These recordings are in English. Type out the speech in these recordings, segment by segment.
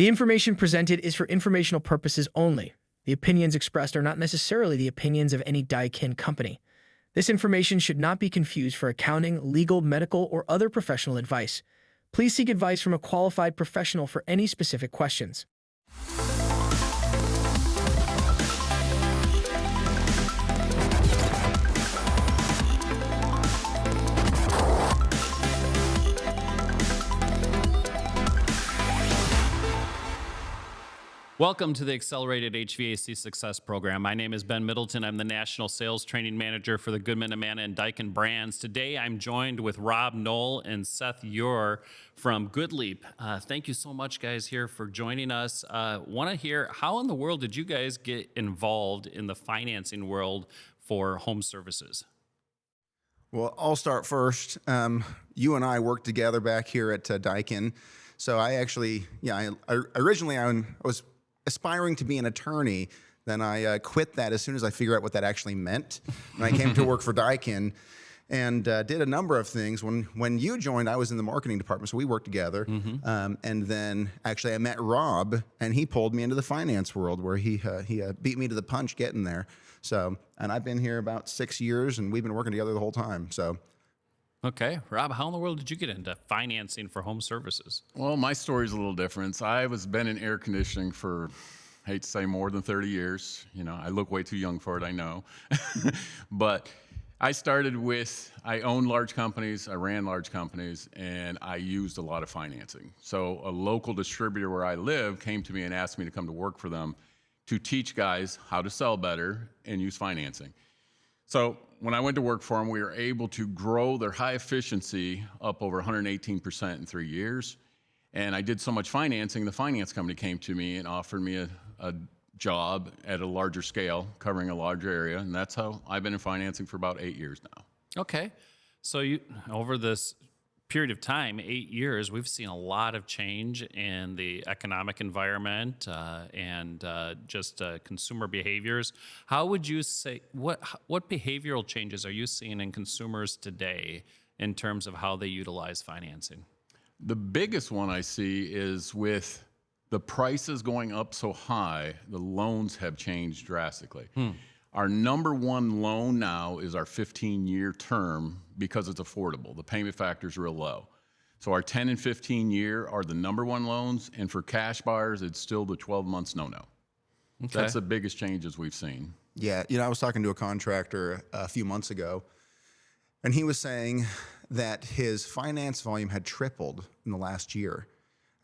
The information presented is for informational purposes only. The opinions expressed are not necessarily the opinions of any Daikin company. This information should not be confused for accounting, legal, medical, or other professional advice. Please seek advice from a qualified professional for any specific questions. Welcome to the Accelerated HVAC Success Program. My name is Ben Middleton. I'm the National Sales Training Manager for the Goodman, Amana, and Daikin brands. Today, I'm joined with Rob Noll and Seth from Goodleap. Thank you so much, guys, here for joining us. Want to hear, how in the world did you guys get involved in the financing world for home services? Well, I'll start first. You and I worked together back here at Daikin. So I actually, originally I was aspiring to be an attorney. Then I quit that as soon as I figured out what that actually meant. And I came to work for Daikin and did a number of things. When you joined, I was in the marketing department, so we worked together. And then actually I met Rob, and he pulled me into the finance world where he beat me to the punch getting there. So, and I've been here about 6 years, and we've been working together the whole time. So. Okay. Rob, how in the world did you get into financing for home services? Well, my story's a little different. I've been in air conditioning for, hate to say, more than 30 years. You know, I look way too young for it, I know. But I owned large companies, I ran large companies, and I used a lot of financing. So a local distributor where I live came to me and asked me to come to work for them to teach guys how to sell better and use financing. So when I went to work for them, we were able to grow their high efficiency up over 118% in 3 years. And I did so much financing, the finance company came to me and offered me a job at a larger scale, covering a larger area. And that's how I've been in financing for about 8 years now. Okay. So over this period of time, 8 years, we've seen a lot of change in the economic environment and consumer behaviors. How would you say, what behavioral changes are you seeing in consumers today in terms of how they utilize financing? The biggest one I see is with the prices going up so high, the loans have changed drastically. Our number one loan now is our 15-year term because it's affordable. The payment factor is real low. So our 10 and 15-year are the number one loans, and for cash buyers, it's still the 12 months no-no. Okay. That's the biggest changes we've seen. Yeah, I was talking to a contractor a few months ago, and he was saying that his finance volume had tripled in the last year.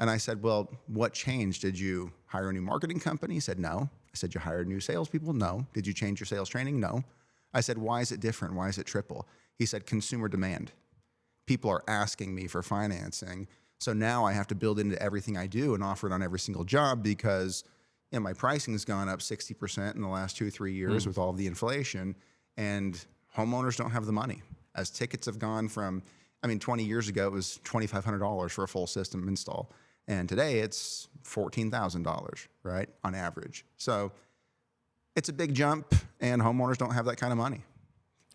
And I said, well, what changed? Did you hire a new marketing company? He said, no. I said, you hired new salespeople? No. Did you change your sales training? No. I said, why is it different? Why is it triple? He said, consumer demand. People are asking me for financing. So now I have to build into everything I do and offer it on every single job because my pricing has gone up 60% in the last 2 or 3 years with all of the inflation, and homeowners don't have the money. As tickets have gone from, 20 years ago, it was $2,500 for a full system install. And today it's $14,000, right, on average. So it's a big jump, and homeowners don't have that kind of money.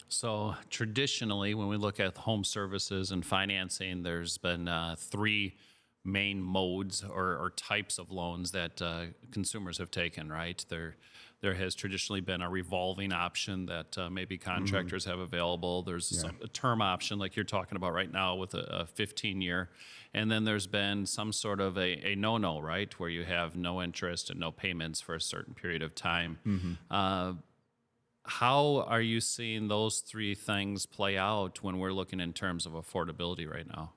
So traditionally, when we look at home services and financing, there's been 3 main modes or types of loans that consumers have taken, right? There has traditionally been a revolving option that maybe contractors have available. There's a term option like you're talking about right now with a 15-year. And then there's been some sort of a no-no, right, where you have no interest and no payments for a certain period of time. How are you seeing those 3 things play out when we're looking in terms of affordability right now?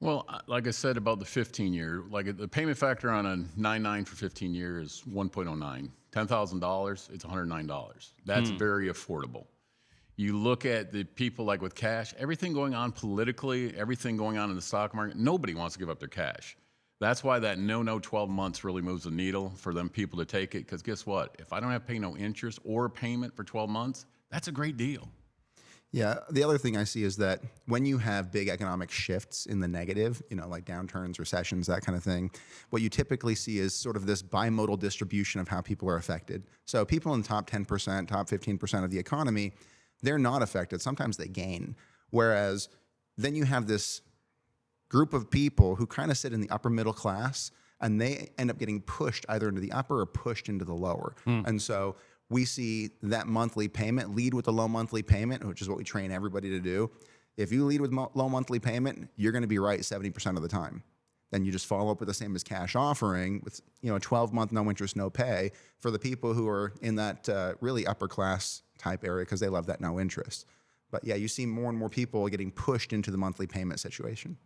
Well, like I said about the 15-year, like the payment factor on a 9.9 for 15 years is 1.09. $10,000, it's $109. That's very affordable. You look at the people like with cash, everything going on politically, everything going on in the stock market, nobody wants to give up their cash. That's why that no 12 months really moves the needle for them people to take it, because guess what? If I don't have to pay no interest or payment for 12 months, that's a great deal. Yeah, the other thing I see is that when you have big economic shifts in the negative, like downturns, recessions, that kind of thing, what you typically see is sort of this bimodal distribution of how people are affected. So people in the top 10%, top 15% of the economy, they're not affected. Sometimes they gain. Whereas then you have this group of people who kind of sit in the upper middle class, and they end up getting pushed either into the upper or pushed into the lower. And so we see that monthly payment lead with a low monthly payment, which is what we train everybody to do. If you lead with low monthly payment, you're going to be right 70% of the time. Then you just follow up with the same as cash offering with a 12-month no interest, no pay for the people who are in that really upper class type area because they love that no interest. But yeah, you see more and more people getting pushed into the monthly payment situation.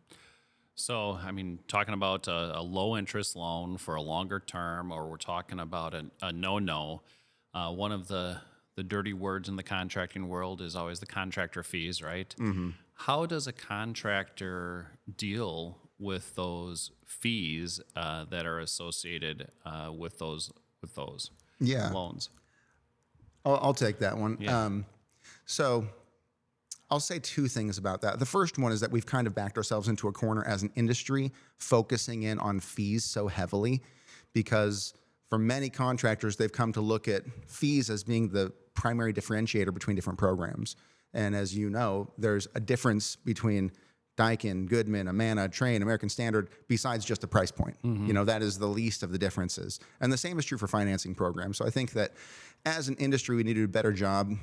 So, I mean, talking about a low interest loan for a longer term, or we're talking about a no-no, one of the dirty words in the contracting world is always the contractor fees, right? How does a contractor deal with those fees that are associated with those Yeah. loans? I'll take that one. Yeah. So I'll say two things about that. The first one is that we've kind of backed ourselves into a corner as an industry, focusing in on fees so heavily, because for many contractors, they've come to look at fees as being the primary differentiator between different programs. And as you know, there's a difference between Daikin, Goodman, Amana, Train, American Standard, besides just the price point. That is the least of the differences. And the same is true for financing programs. So I think that as an industry, we need to do a better job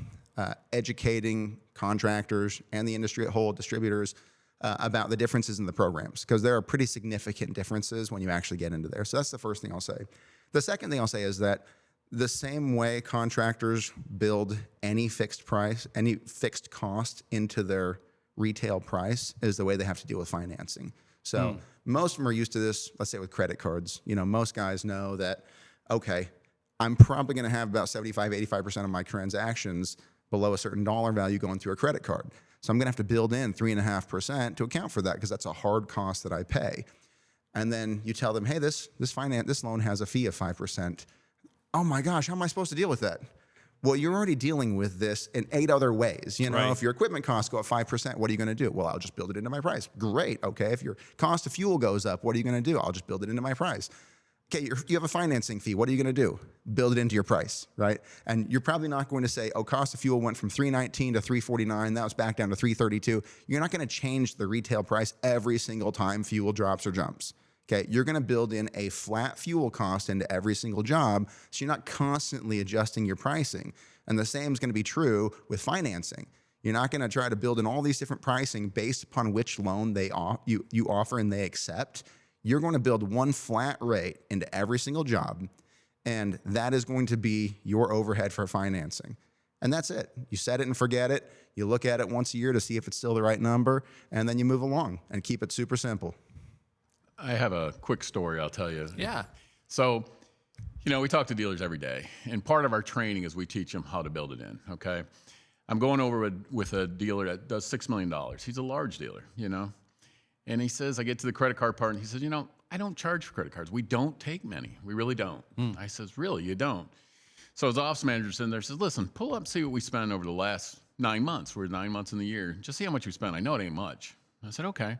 educating contractors and the industry at whole, distributors, about the differences in the programs, because there are pretty significant differences when you actually get into there. So that's the first thing I'll say. The second thing I'll say is that the same way contractors build any fixed price, any fixed cost into their retail price is the way they have to deal with financing. So most of them are used to this, let's say with credit cards. Most guys know that, okay, I'm probably going to have about 75, 85% of my transactions below a certain dollar value going through a credit card. So I'm going to have to build in 3.5% to account for that because that's a hard cost that I pay. And then you tell them, hey, this loan has a fee of 5%. Oh my gosh, how am I supposed to deal with that? Well, you're already dealing with this in 8 other ways. Right. If your equipment costs go up 5%, what are you going to do? Well, I'll just build it into my price. Great. Okay. If your cost of fuel goes up, what are you going to do? I'll just build it into my price. Okay, you have a financing fee. What are you going to do? Build it into your price, right? And you're probably not going to say, oh, cost of fuel went from $3.19 to $3.49. That was back down to $3.32. You're not going to change the retail price every single time fuel drops or jumps. Okay, you're going to build in a flat fuel cost into every single job, so you're not constantly adjusting your pricing. And the same is going to be true with financing. You're not going to try to build in all these different pricing based upon which loan you offer and they accept. You're going to build one flat rate into every single job, and that is going to be your overhead for financing. And that's it. You set it and forget it. You look at it once a year to see if it's still the right number, and then you move along and keep it super simple. I have a quick story I'll tell you. Yeah. So, we talk to dealers every day, and part of our training is we teach them how to build it in, okay? I'm going over with a dealer that does $6 million. He's a large dealer, And he says, I get to the credit card part, and he says, I don't charge for credit cards. We don't take many. We really don't. I says, really, you don't? So his office manager's in there, says, listen, pull up, see what we spent over the last 9 months. We're 9 months in the year. Just see how much we spent. I know it ain't much. I said, okay.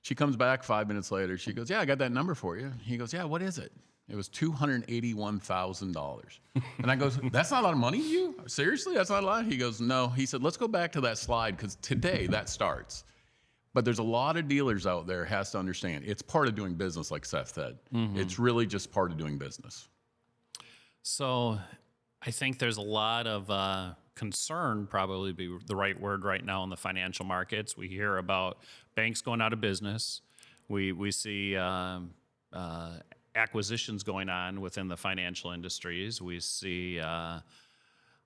She comes back 5 minutes later. She goes, yeah, I got that number for you. He goes, yeah, what is it? It was $281,000. And I goes, that's not a lot of money to you? Seriously, that's not a lot? He goes, no. He said, let's go back to that slide because today that starts. But there's a lot of dealers out there has to understand it's part of doing business, like Seth said. It's really just part of doing business. So I think there's a lot of concern, probably be the right word right now, in the financial markets. We hear about banks going out of business. We see acquisitions going on within the financial industries. We see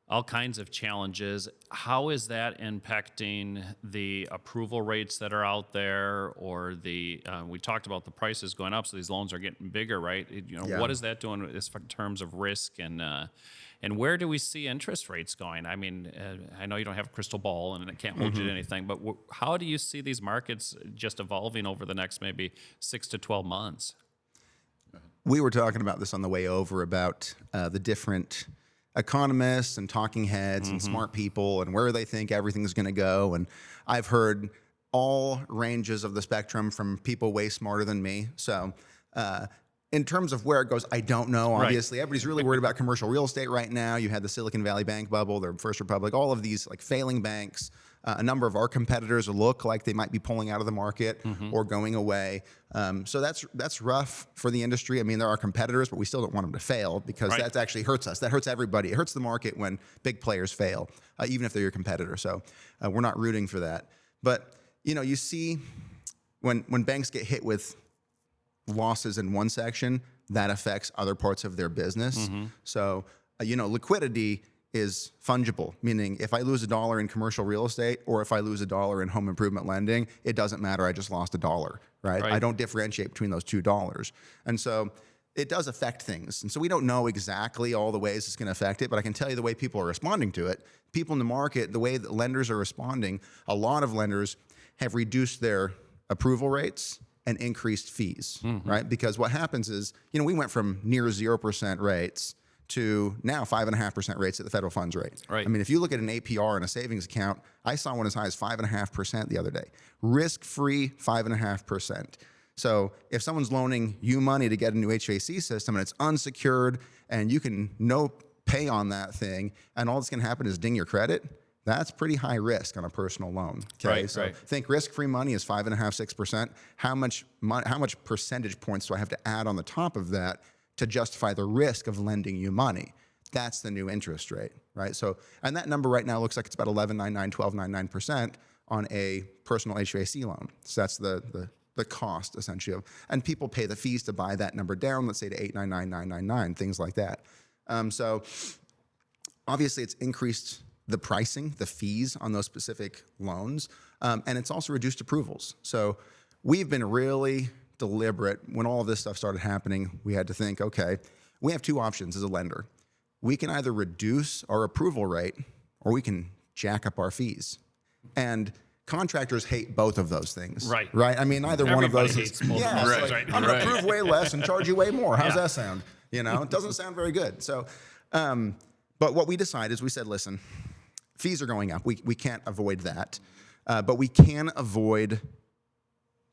all kinds of challenges. How is that impacting the approval rates that are out there, or we talked about the prices going up, so these loans are getting bigger, right? Yeah. What is that doing in terms of risk, and where do we see interest rates going? I mean, I know you don't have a crystal ball and it can't hold you to anything, but how do you see these markets just evolving over the next maybe 6 to 12 months? We were talking about this on the way over about the different economists and talking heads and smart people and where they think everything's going to go. And I've heard all ranges of the spectrum from people way smarter than me. So in terms of where it goes, I don't know. Obviously, everybody's really worried about commercial real estate right now. You had the Silicon Valley bank bubble, the First Republic, all of these like failing banks. A number of our competitors look like they might be pulling out of the market or going away. So that's rough for the industry. I mean, there are competitors, but we still don't want them to fail because that actually hurts us. That hurts everybody. It hurts the market when big players fail, even if they're your competitor. So we're not rooting for that. But you see when banks get hit with losses in one section, that affects other parts of their business. So liquidity is fungible, meaning if I lose $1 in commercial real estate or if I lose $1 in home improvement lending, it doesn't matter. I just lost $1, right? I don't differentiate between those $2. And so it does affect things. And so we don't know exactly all the ways it's going to affect it, but I can tell you the way people are responding to it. People in the market, the way that lenders are responding, a lot of lenders have reduced their approval rates and increased fees, right? Because what happens is, we went from near 0% rates to now 5.5% rates at the federal funds rate. Right. I mean, if you look at an APR in a savings account, I saw one as high as 5.5% the other day. Risk-free 5.5%. So if someone's loaning you money to get a new HVAC system and it's unsecured and you can no pay on that thing and all that's going to happen is ding your credit, that's pretty high risk on a personal loan. Okay, so think risk-free money is 5.5%, 6%. How much percentage points do I have to add on the top of that to justify the risk of lending you money? That's the new interest rate, right? So, and that number right now looks like it's about 11.99, 12.99% on a personal HVAC loan. So that's the cost essentially of, and people pay the fees to buy that number down, let's say to 8.99, things like that. So obviously it's increased the pricing, the fees on those specific loans, and it's also reduced approvals. So we've been really deliberate. When all of this stuff started happening, we had to think, okay, we have two options as a lender. We can either reduce our approval rate or we can jack up our fees. And contractors hate both of those things. Right. I mean, either one of those hates both of those. I'm going to approve way less and charge you way more. How's that sound? It doesn't sound very good. So, but what we decided is we said, listen, fees are going up. We can't avoid that. But we can avoid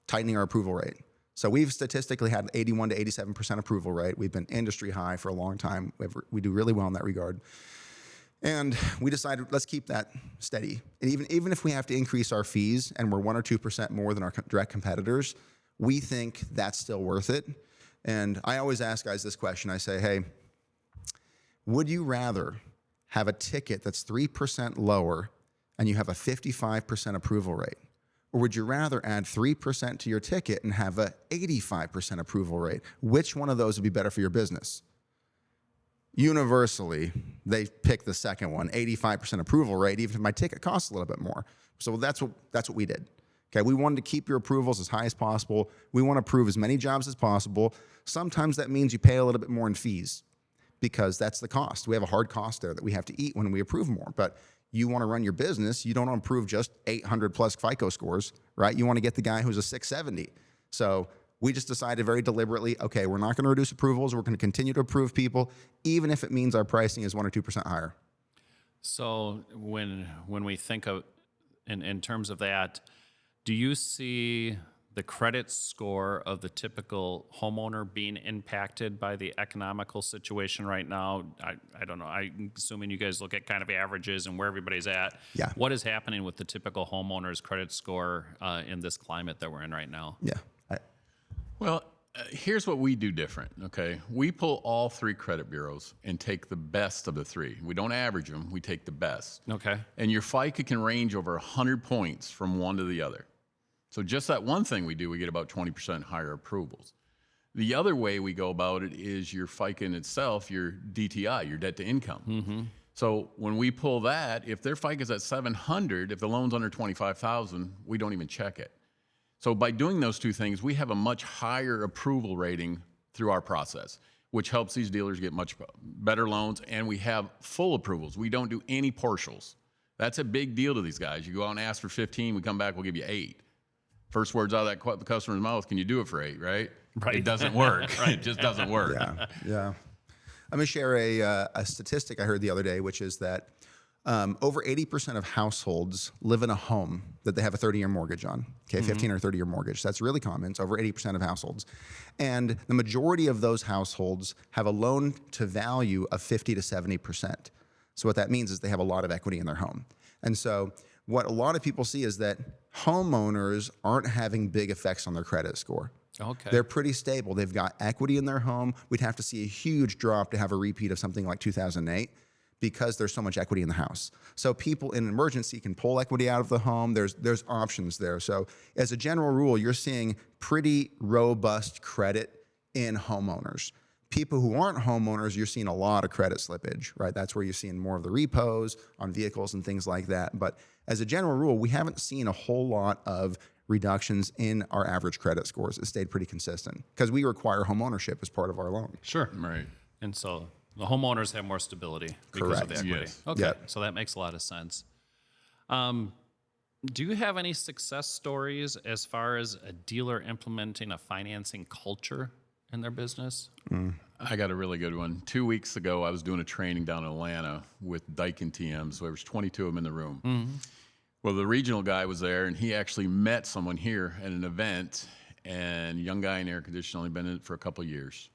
tightening our approval rate. So we've statistically had 81 to 87% approval rate. We've been industry high for a long time. We do really well in that regard. And we decided, let's keep that steady. And even if we have to increase our fees and we're 1 or 2% more than our direct competitors, we think that's still worth it. And I always ask guys this question. I say, hey, would you rather have a ticket that's 3% lower and you have a 55% approval rate? Or would you rather add 3% to your ticket and have a 85% approval rate? Which one of those would be better for your business? Universally, they pick the second one, 85% approval rate, even if my ticket costs a little bit more. So that's what we did. Okay, we wanted to keep your approvals as high as possible. We want to approve as many jobs as possible. Sometimes that means you pay a little bit more in fees because that's the cost. We have a hard cost there that we have to eat when we approve more. But you want to run your business, you don't want to approve just 800 plus FICO scores, right? You want to get the guy who's a 670. So we just decided very deliberately, okay, we're not going to reduce approvals. We're going to continue to approve people, even if it means our pricing is 1 or 2% higher. So when we think of in terms of that, do you see the credit score of the typical homeowner being impacted by the economical situation right now? I don't know. I'm assuming you guys look at kind of averages and where everybody's at. Yeah. What is happening with the typical homeowner's credit score in this climate that we're in right now? Yeah. Well, here's what we do different, okay? We pull all 3 credit bureaus and take the best of the 3. We don't average them. We take the best. Okay. And your FICO can range over 100 points from one to the other. So just that one thing we do, we get about 20% higher approvals. The other way we go about it is your FICO in itself, your DTI, your debt to income. Mm-hmm. So when we pull that, if their FICO is at 700, if the loan's under 25,000, we don't even check it. So by doing those 2 things, we have a much higher approval rating through our process, which helps these dealers get much better loans, and we have full approvals. We don't do any partials. That's a big deal to these guys. You go out and ask for 15, we come back, we'll give you 8. First words out of that customer's mouth, can you do it for 8, right? Right. It doesn't work. Right. It just doesn't work. Yeah. I'm going to share a statistic I heard the other day, which is that over 80% of households live in a home that they have a 30-year mortgage on, okay, 15 or 30-year mortgage. That's really common. It's over 80% of households. And the majority of those households have a loan to value of 50 to 70%. So what that means is they have a lot of equity in their home. And so what a lot of people see is that homeowners aren't having big effects on their credit score. Okay. They're pretty stable. They've got equity in their home. We'd have to see a huge drop to have a repeat of something like 2008 because there's so much equity in the house. So people in an emergency can pull equity out of the home. There's options there. So as a general rule, you're seeing pretty robust credit in homeowners. People who aren't homeowners, you're seeing a lot of credit slippage, right? That's where you're seeing more of the repos on vehicles and things like that. But as a general rule, we haven't seen a whole lot of reductions in our average credit scores. It stayed pretty consistent because we require home ownership as part of our loan. Sure. Right. And so the homeowners have more stability because of the Correct. equity. Yes. Okay. Yep. So that makes a lot of sense. Do you have any success stories as far as a dealer implementing a financing culture in their business? I got a really good one. 2 weeks ago, I was doing a training down in Atlanta with Daikin TMs. There was 22 of them in the room. Well, the regional guy was there, and he actually met someone here at an event, and young guy in air conditioning, only been in it for a couple of years.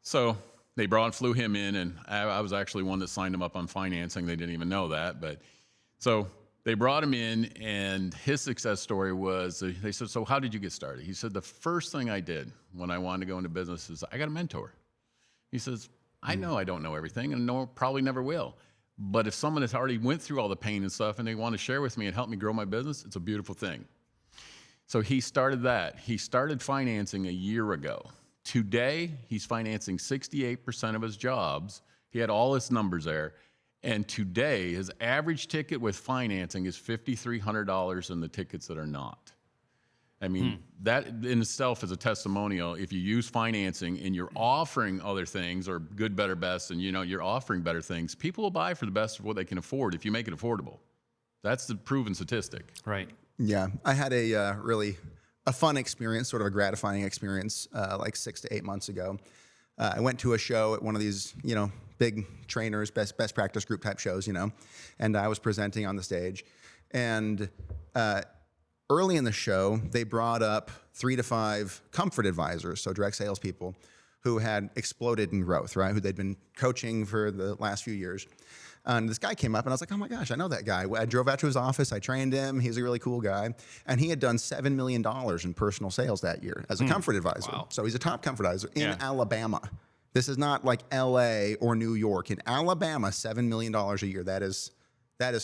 So they flew him in, and I was actually one that signed him up on financing. They didn't even know that, but so they brought him in, and his success story was, they said, so how did you get started? He said, the first thing I did when I wanted to go into business is I got a mentor. He says, I know I don't know everything, and probably never will. But if someone has already went through all the pain and stuff and they want to share with me and help me grow my business, it's a beautiful thing. So he started that. He started financing a year ago. Today, he's financing 68% of his jobs. He had all his numbers there. And today, his average ticket with financing is $5,300 in the tickets that are not. I mean, that in itself is a testimonial. If you use financing and you're offering other things or good, better, best, and you're offering better things, people will buy for the best of what they can afford if you make it affordable. That's the proven statistic. Right. Yeah, I had a really fun experience, sort of a gratifying experience, like 6 to 8 months ago. I went to a show at one of these, big trainers, best practice group type shows, and I was presenting on the stage. And early in the show, they brought up 3 to 5 comfort advisors, so direct salespeople, who had exploded in growth, right? Who they'd been coaching for the last few years. And this guy came up, and I was like, oh my gosh, I know that guy. I drove out to his office, I trained him, he's a really cool guy. And he had done $7 million in personal sales that year as a comfort advisor. Wow. So he's a top comfort advisor in Alabama. This is not like LA or New York. In Alabama, $7 million a year. That is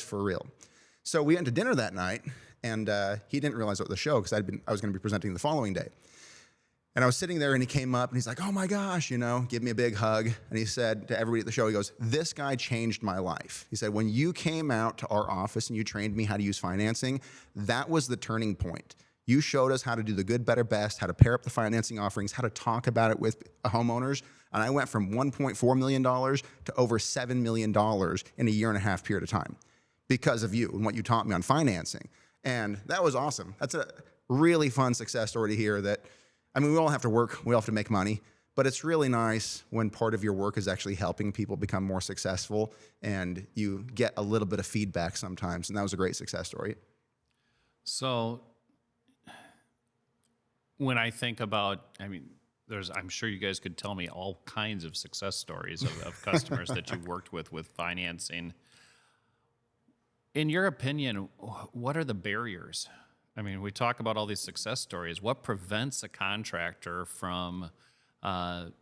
for real. So we went to dinner that night, and he didn't realize it was the show because I was going to be presenting the following day. And I was sitting there, and he came up, and he's like, oh my gosh, give me a big hug. And he said to everybody at the show, he goes, this guy changed my life. He said, when you came out to our office and you trained me how to use financing, that was the turning point. You showed us how to do the good, better, best, how to pair up the financing offerings, how to talk about it with homeowners. And I went from $1.4 million to over $7 million in a year and a half period of time because of you and what you taught me on financing. And that was awesome. That's a really fun success story to hear that, we all have to work, we all have to make money, but it's really nice when part of your work is actually helping people become more successful and you get a little bit of feedback sometimes. And that was a great success story. So when I think about, I'm sure you guys could tell me all kinds of success stories of customers that you've worked with financing. In your opinion, what are the barriers? We talk about all these success stories. What prevents a contractor from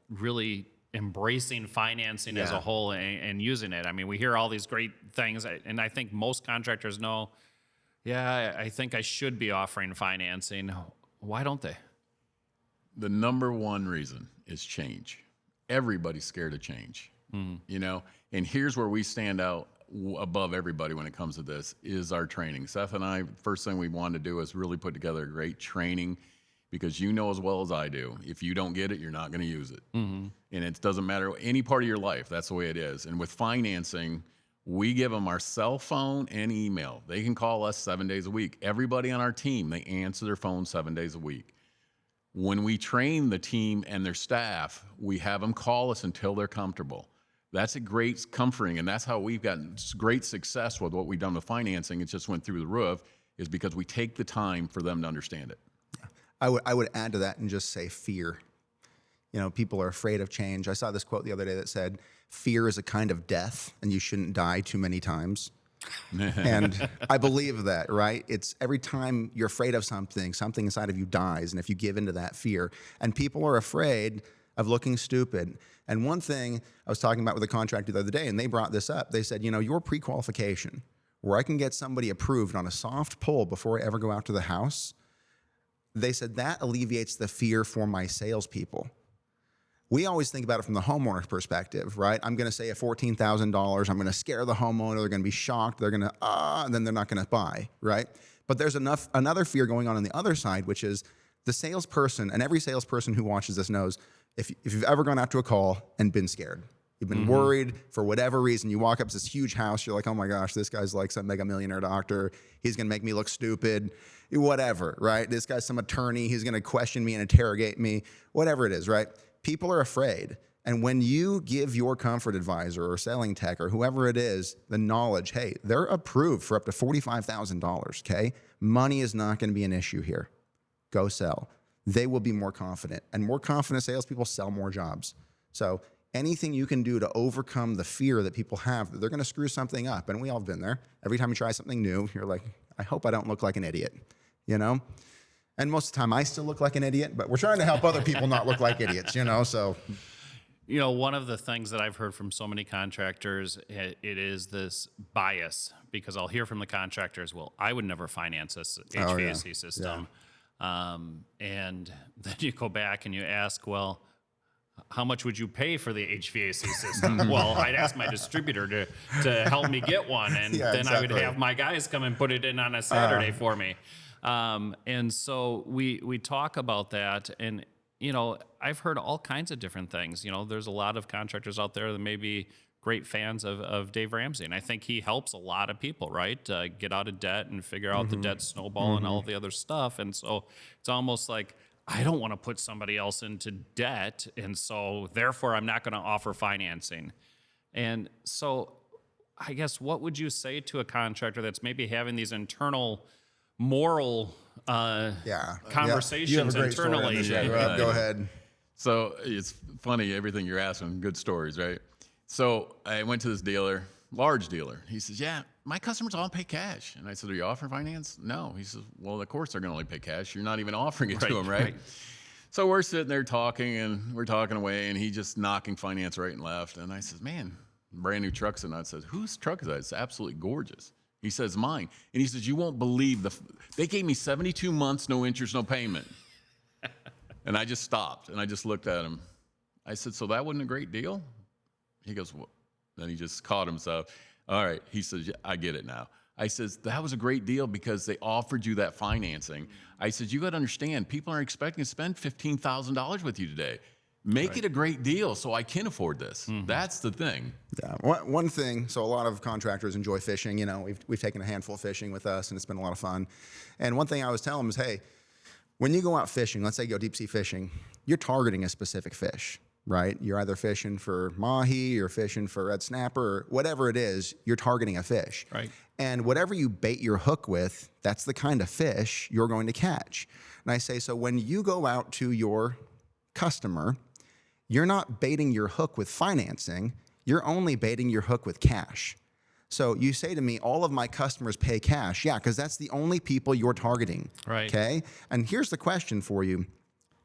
really embracing financing as a whole and using it? We hear all these great things, and I think most contractors know, I think I should be offering financing. Why don't they? The number one reason is change. Everybody's scared of change, and here's where we stand out above everybody when it comes to this is our training. Seth and I, first thing we wanted to do is really put together a great training because you know as well as I do, if you don't get it, you're not going to use it. And it doesn't matter any part of your life. That's the way it is. And with financing, we give them our cell phone and email. They can call us 7 days a week. Everybody on our team, they answer their phone 7 days a week. When we train the team and their staff, we have them call us until they're comfortable. That's a great comforting, and that's how we've gotten great success with what we've done with financing. It just went through the roof, is because we take the time for them to understand it. I would add to that and just say fear. People are afraid of change. I saw this quote the other day that said, fear is a kind of death, and you shouldn't die too many times. And I believe that, right? It's every time you're afraid of something, something inside of you dies. And if you give into that fear, and people are afraid of looking stupid. And one thing I was talking about with a contractor the other day, and they brought this up. They said, your pre-qualification, where I can get somebody approved on a soft pull before I ever go out to the house, they said that alleviates the fear for my salespeople. We always think about it from the homeowner's perspective, right? I'm going to say a $14,000. I'm going to scare the homeowner. They're going to be shocked. They're going to, and then they're not going to buy, right? But there's another fear going on the other side, which is the salesperson, and every salesperson who watches this knows, if you've ever gone out to a call and been scared, you've been worried for whatever reason, you walk up to this huge house, you're like, oh my gosh, this guy's like some mega millionaire doctor. He's going to make me look stupid, whatever, right? This guy's some attorney. He's going to question me and interrogate me, whatever it is, right? People are afraid. And when you give your comfort advisor or selling tech or whoever it is the knowledge, hey, they're approved for up to $45,000, okay? Money is not going to be an issue here. Go sell. They will be more confident. And more confident salespeople sell more jobs. So anything you can do to overcome the fear that people have that they're going to screw something up, and we all have been there. Every time you try something new, you're like, I hope I don't look like an idiot, And most of the time I still look like an idiot, but we're trying to help other people not look like idiots, so. One of the things that I've heard from so many contractors, it is this bias, because I'll hear from the contractors, well, I would never finance this HVAC system. And then you go back and you ask, well, how much would you pay for the HVAC system? Well, I'd ask my distributor to help me get one, and then I would have my guys come and put it in on a Saturday for me. And so we talk about that, and I've heard all kinds of different things. There's a lot of contractors out there that may be great fans of Dave Ramsey, and I think he helps a lot of people, right? Get out of debt and figure out the debt snowball and all the other stuff. And so it's almost like, I don't want to put somebody else into debt, and so therefore I'm not going to offer financing. And so I guess, what would you say to a contractor that's maybe having these internal moral conversations You have a great internally? Story on this, Rob. Go ahead. So it's funny, everything you're asking, good stories, right? So I went to this dealer, large dealer. He says, yeah, my customers all pay cash. And I said, are you offering finance? No. He says, well, of course they're going to only pay cash. You're not even offering it to them, right? So we're sitting there talking, and we're talking away, and he just knocking finance right and left. And I says, man, brand new truck's in. I said, whose truck is that? It's absolutely gorgeous. He says, mine. And he says, you won't believe they gave me 72 months, no interest, no payment. And I just stopped, and I just looked at him. I said, so that wasn't a great deal? He goes, well, then he just caught himself. All right. He says, yeah, I get it now. I says, that was a great deal because they offered you that financing. I says, you got to understand, people are expecting to spend $15,000 with you today. Make it a great deal so I can afford this. That's the thing. Yeah. One thing, so a lot of contractors enjoy fishing. We've taken a handful of fishing with us, and it's been a lot of fun. And one thing I always tell them is, hey, when you go out fishing, let's say you go deep sea fishing, you're targeting a specific fish, right? You're either fishing for mahi, you're fishing for red snapper, or whatever it is, you're targeting a fish. Right. And whatever you bait your hook with, that's the kind of fish you're going to catch. And I say, so when you go out to your customer, you're not baiting your hook with financing, you're only baiting your hook with cash. So you say to me, all of my customers pay cash. Yeah, because that's the only people you're targeting. Right. Okay? And here's the question for you.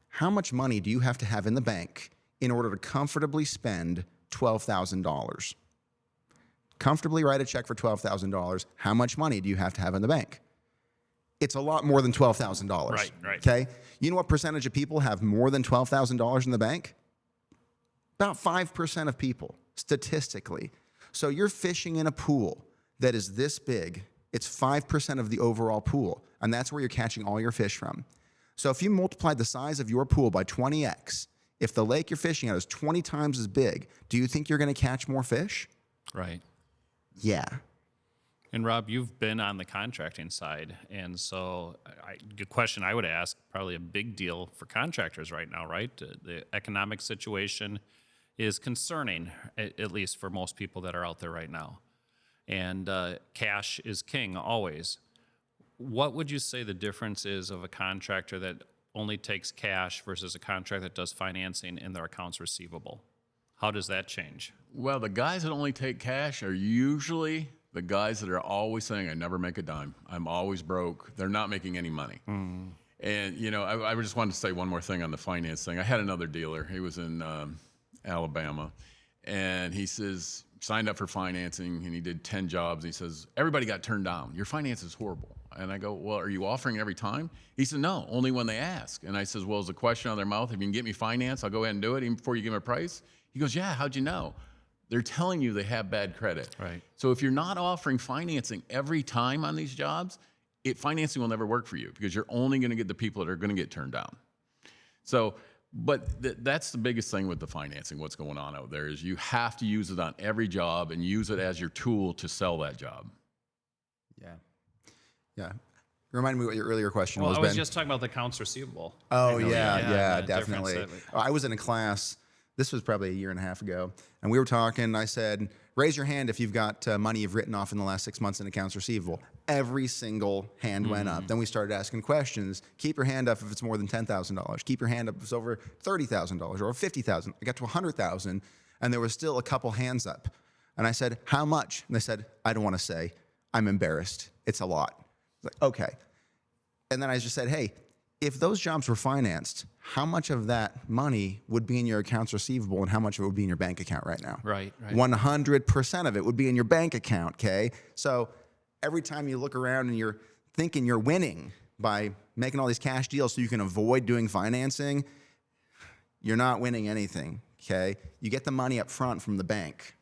How much money do you have to have in the bank in order to comfortably spend $12,000? Comfortably write a check for $12,000. How much money do you have to have in the bank? It's a lot more than $12,000. Right. Okay? You know what percentage of people have more than $12,000 in the bank? About 5% of people, statistically. So you're fishing in a pool that is this big. It's 5% of the overall pool, and that's where you're catching all your fish from. So if you multiply the size of your pool by 20x, if the lake you're fishing at is 20 times as big, do you think you're going to catch more fish? Right. Yeah. And Rob, you've been on the contracting side, and so the question I would ask, probably a big deal for contractors right now, right? The economic situation is concerning, at least for most people that are out there right now. And cash is king always. What would you say the difference is of a contractor that only takes cash versus a contractor that does financing in their accounts receivable? How does that change? Well, the guys that only take cash are usually the guys that are always saying, I never make a dime, I'm always broke, they're not making any money. And, you know, I just wanted to say one more thing on the finance thing. I had another dealer. He was in Alabama. And he says, signed up for financing, and he did 10 jobs. He says, everybody got turned down. Your finance is horrible. And I go, well, are you offering every time? He said, no, only when they ask. And I says, well, is the question on their mouth, if you can get me finance, I'll go ahead and do it even before you give me a price? He goes, yeah, how'd you know? They're telling you they have bad credit. Right. So if you're not offering financing every time on these jobs, financing will never work for you because you're only going to get the people that are going to get turned down. So, but that's the biggest thing with the financing, what's going on out there, is you have to use it on every job and use it as your tool to sell that job. Yeah. Yeah. Remind me what your earlier question Well, was, I was Ben. just talking about the accounts receivable. Oh, You know, yeah, the definitely. difference I was in a class, this was probably a year and a half ago, and we were talking. I said, raise your hand if you've got money you've written off in the last 6 months in accounts receivable. Every single hand went up. Then we started asking questions. Keep your hand up if it's more than $10,000. Keep your hand up if it's over $30,000 or $50,000. I got to $100,000, and there was still a couple hands up. And I said, how much? And they said, I don't want to say. I'm embarrassed. It's a lot. I was like, okay. And then I just said, hey, if those jobs were financed, how much of that money would be in your accounts receivable and how much of it would be in your bank account right now? Right. 100% of it would be in your bank account, okay? So every time you look around and you're thinking you're winning by making all these cash deals so you can avoid doing financing, you're not winning anything, okay? You get the money up front from the bank.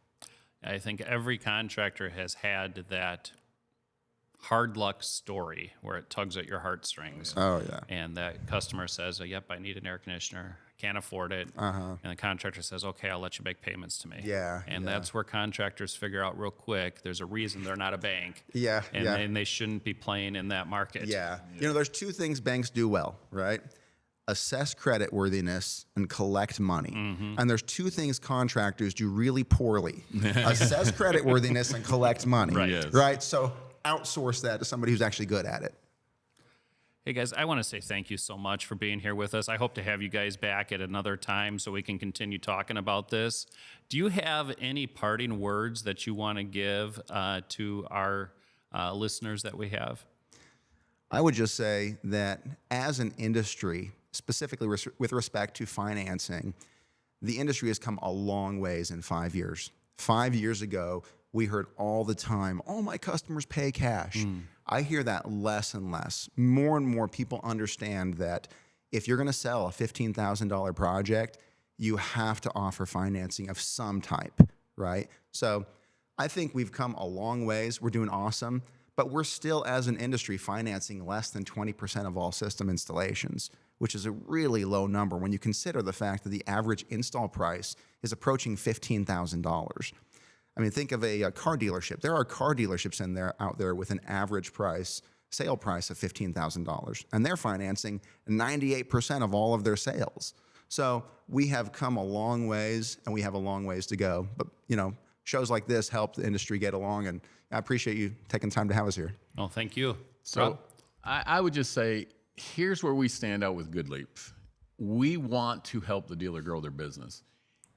I think every contractor has had that hard luck story where it tugs at your heartstrings. Oh, yeah. And that customer says, yep, I need an air conditioner. Can't afford it. And the contractor says, okay, I'll let you make payments to me. Yeah, And that's where contractors figure out real quick, there's a reason they're not a bank. Yeah, And, yeah. and they shouldn't be playing in that market. Yeah. You know, there's two things banks do well, right? Assess creditworthiness and collect money. And there's two things contractors do really poorly. Assess creditworthiness and collect money. Right. Yes. Right? So outsource that to somebody who's actually good at it. Hey guys, I want to say thank you so much for being here with us. I hope to have you guys back at another time so we can continue talking about this. Do you have any parting words that you want to give to our listeners that we have? I would just say that as an industry, specifically with respect to financing, the industry has come a long ways in 5 years. 5 years ago, we heard all the time, all my customers pay cash. I hear that less and less. More and more people understand that if you're going to sell a $15,000 project, you have to offer financing of some type, right? So I think we've come a long ways. We're doing awesome, but we're still, as an industry, financing less than 20% of all system installations, which is a really low number when you consider the fact that the average install price is approaching $15,000. I mean, think of a car dealership. There are car dealerships out there with an average sale price of $15,000, and they're financing 98% of all of their sales. So we have come a long ways, and we have a long ways to go. But, you know, shows like this help the industry get along, and I appreciate you taking time to have us here. Well, thank you. So Rob? I would just say, here's where we stand out with Goodleap. We want to help the dealer grow their business.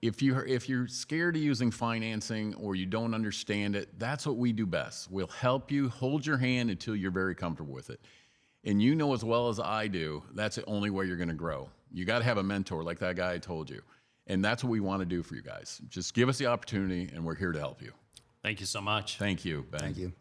If you're scared of using financing or you don't understand it, that's what we do best. We'll help you, hold your hand until you're very comfortable with it. And you know as well as I do, that's the only way you're going to grow. You got to have a mentor like that guy I told you. And that's what we want to do for you guys. Just give us the opportunity, and we're here to help you. Thank you so much. Thank you, Ben. Thank you.